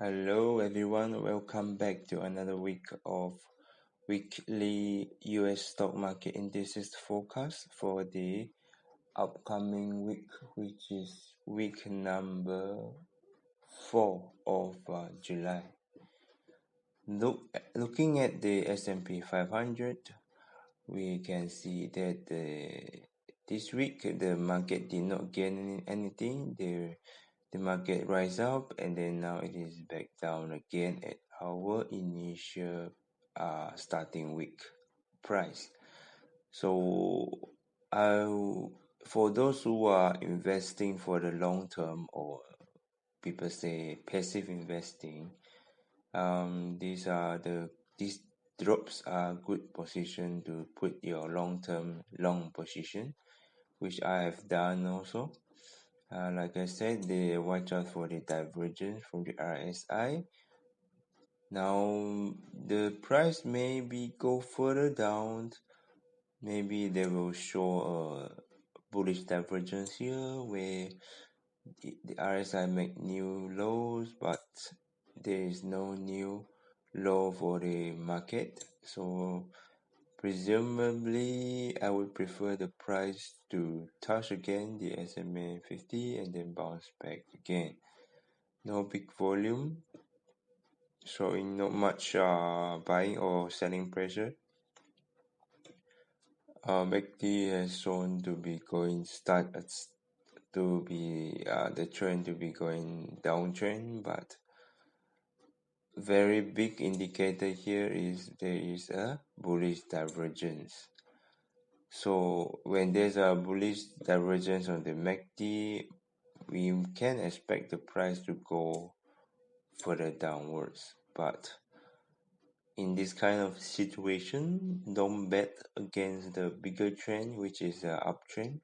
Hello everyone, welcome back to another week of weekly US stock market indices forecast for the upcoming week, which is week number 4 of July. Looking at the S&P 500, we can see that this week the market did not gain anything. The market rise up and then now it is back down again at our initial starting week price. So for those who are investing for the long term, or people say passive investing, these drops are good position to put your long-term long position, which I have done also. Like I said, they watch out for the divergence from the RSI. Now the price maybe go further down. Maybe they will show a bullish divergence here where the RSI make new lows, but there is no new low for the market. So presumably I would prefer the price to touch again the SMA 50 and then bounce back again. No big volume, showing not much buying or selling pressure. MACD has shown to be the trend to be going downtrend, but very big indicator here is there is a bullish divergence. So when there's a bullish divergence on the MACD, we can expect the price to go further downwards. But in this kind of situation, don't bet against the bigger trend, which is the uptrend.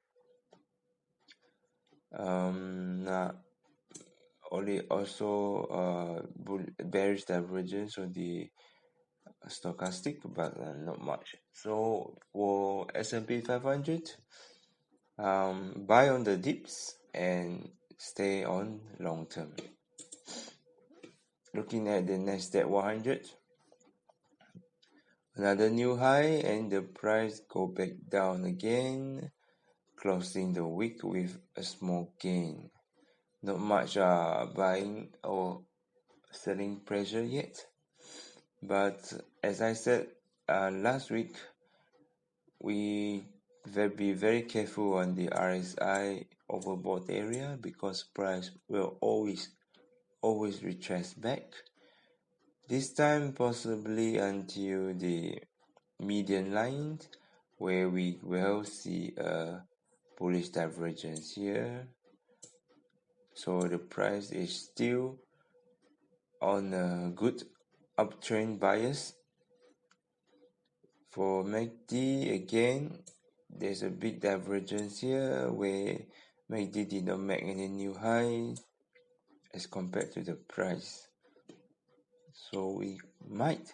Bearish divergence on the stochastic, but not much. So for S&P 500, buy on the dips and stay on long term. Looking at the Nasdaq 100, another new high, and the price go back down again, closing the week with a small gain. Not much buying or selling pressure yet, but as I said last week, we be very careful on the RSI overbought area because price will always retrace back. This time possibly until the median line, where we will see a bullish divergence here. So the price is still on a good uptrend bias. For MACD again, there's a big divergence here where MACD did not make any new high as compared to the price. So we might,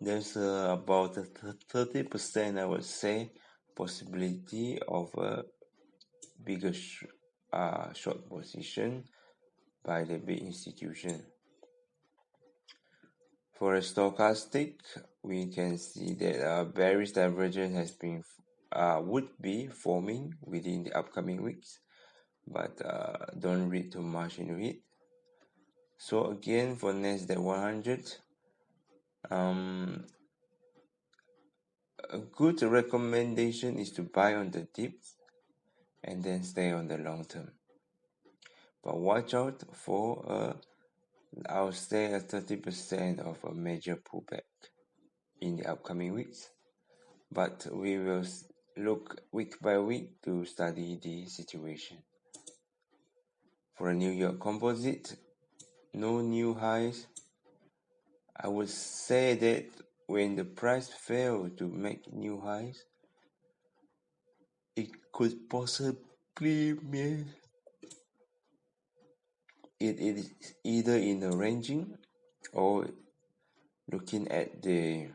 there's about a 30%, I would say, possibility of a bigger short position by the big institution. For a stochastic, we can see that bearish divergence would be forming within the upcoming weeks, but don't read too much into it. So again, for Nasdaq 100, a good recommendation is to buy on the dips and then stay on the long term. But watch out for I'll say a 30% of a major pullback in the upcoming weeks. But we will look week by week to study the situation. For a New York Composite, no new highs. I would say that when the price failed to make new highs, it could possibly mean it is either in a ranging, or looking at the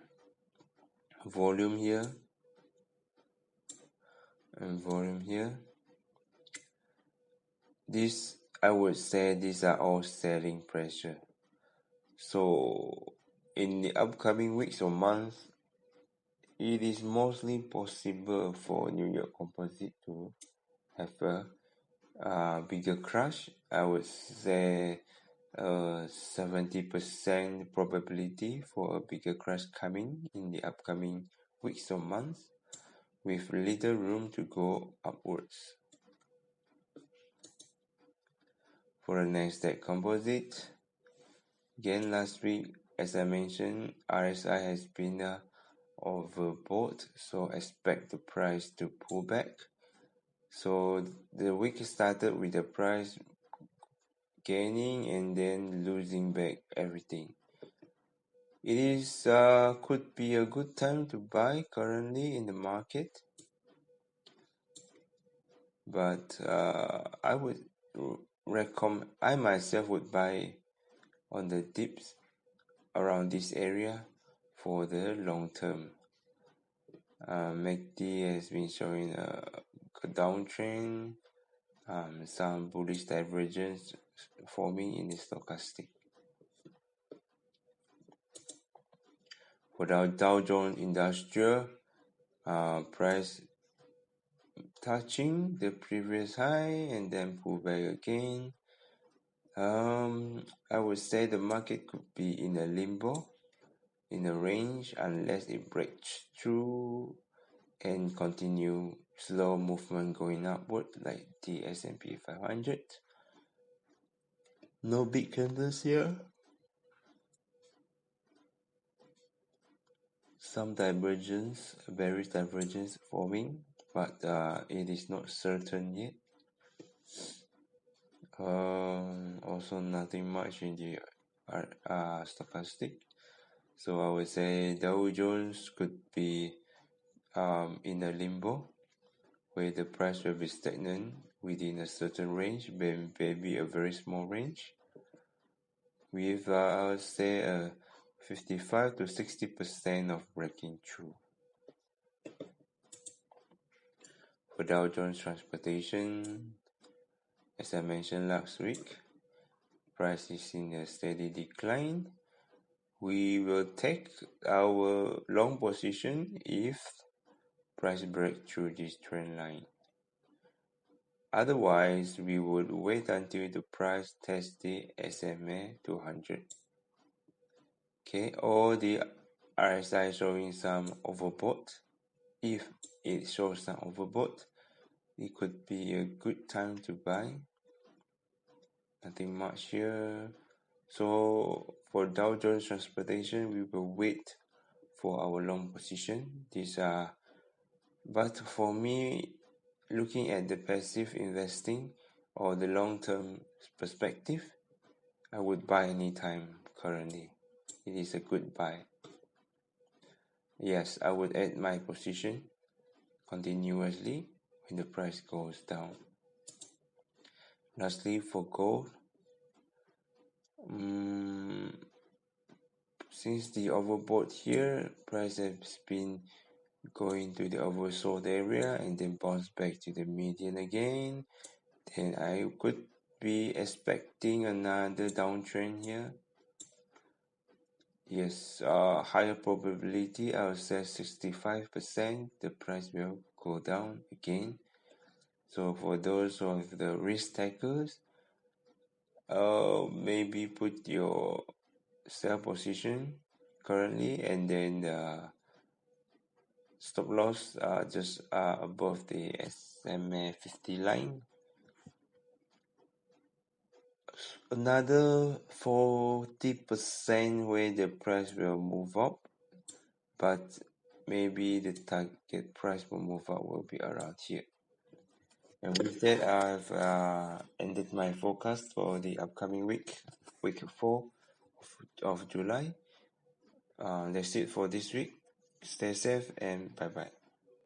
volume here and volume here. I would say these are all selling pressure. So in the upcoming weeks or months, it is mostly possible for New York Composite to have a bigger crash. I would say 70% probability for a bigger crash coming in the upcoming weeks or months, with little room to go upwards. For the Nasdaq Composite, again last week, as I mentioned, RSI has been overbought, so expect the price to pull back. So the week started with the price gaining and then losing back everything. It is could be a good time to buy currently in the market, but I would recommend, I myself would buy on the dips around this area for the long term. MACD has been showing a downtrend, some bullish divergence forming in the stochastic. For the Dow Jones Industrial, price touching the previous high and then pull back again. I would say the market could be in a limbo, in a range, unless it breaks through and continue slow movement going upward like the S&P 500. No big candles here. Some divergence, bearish divergence forming, but it is not certain yet. Also nothing much in the stochastic. So I would say Dow Jones could be in a limbo where the price will be stagnant within a certain range, maybe a very small range, with I would say 55 to 60% of breaking through. For Dow Jones Transportation, as I mentioned last week, price is in a steady decline. We will take our long position if price break through this trend line. Otherwise, we would wait until the price tests the SMA 200. Okay, or the RSI showing some overbought. If it shows some overbought, it could be a good time to buy. Nothing much here. So for Dow Jones Transportation, we will wait for our long position. But for me, looking at the passive investing or the long-term perspective, I would buy anytime currently. It is a good buy. Yes, I would add my position continuously when the price goes down. Lastly, for gold, since the overbought here, price has been going to the oversold area and then bounce back to the median again, then I could be expecting another downtrend here. Yes, higher probability, I would say 65% the price will go down again. So for those of the risk takers, maybe put your sell position currently and then stop loss just above the SMA 50 line. Another 40% where the price will move up, but maybe the target price will move up will be around here. And with that, I've ended my forecast for the upcoming week 4 of July. That's it for this week. Stay safe and bye bye.